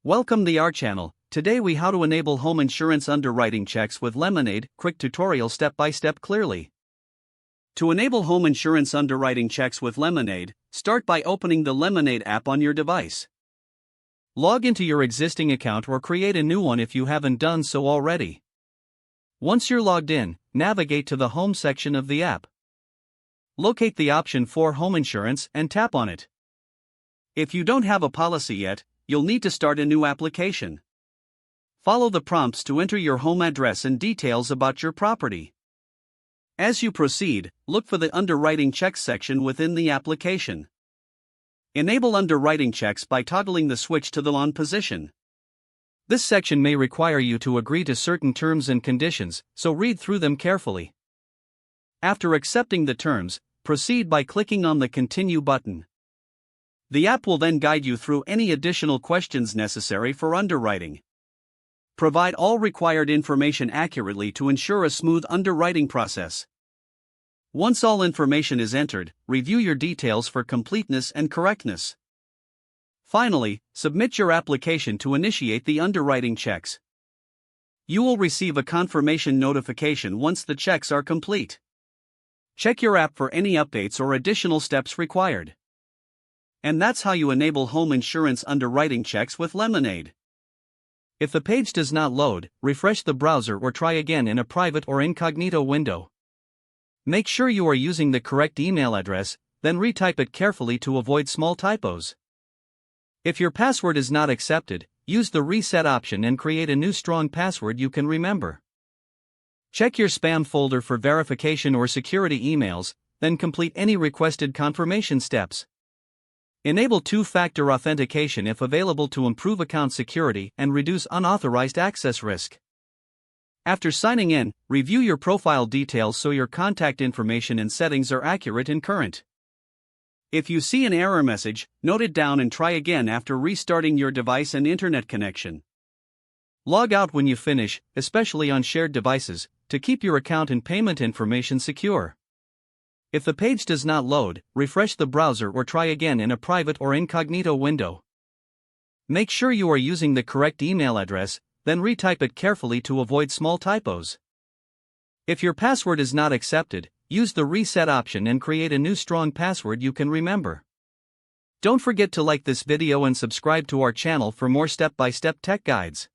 Welcome to our channel. Today we how to enable home insurance underwriting checks with Lemonade. Quick tutorial step by step clearly. To enable home insurance underwriting checks with Lemonade, start by opening the Lemonade app on your device. Log into your existing account or create a new one if you haven't done so already. Once you're logged in, navigate to the home section of the app. Locate the option for home insurance and tap on it. If you don't have a policy yet, you'll need to start a new application. Follow the prompts to enter your home address and details about your property. As you proceed, look for the Underwriting Checks section within the application. Enable underwriting checks by toggling the switch to the on position. This section may require you to agree to certain terms and conditions, so read through them carefully. After accepting the terms, proceed by clicking on the Continue button. The app will then guide you through any additional questions necessary for underwriting. Provide all required information accurately to ensure a smooth underwriting process. Once all information is entered, review your details for completeness and correctness. Finally, submit your application to initiate the underwriting checks. You will receive a confirmation notification once the checks are complete. Check your app for any updates or additional steps required. And that's how you enable home insurance underwriting checks with Lemonade. If the page does not load, refresh the browser or try again in a private or incognito window. Make sure you are using the correct email address, then retype it carefully to avoid small typos. If your password is not accepted, use the reset option and create a new strong password you can remember. Check your spam folder for verification or security emails, then complete any requested confirmation steps. Enable two-factor authentication if available to improve account security and reduce unauthorized access risk. After signing in, review your profile details so your contact information and settings are accurate and current. If you see an error message, note it down and try again after restarting your device and internet connection. Log out when you finish, especially on shared devices, to keep your account and payment information secure. If the page does not load, refresh the browser or try again in a private or incognito window. Make sure you are using the correct email address, then retype it carefully to avoid small typos. If your password is not accepted, use the reset option and create a new strong password you can remember. Don't forget to like this video and subscribe to our channel for more step-by-step tech guides.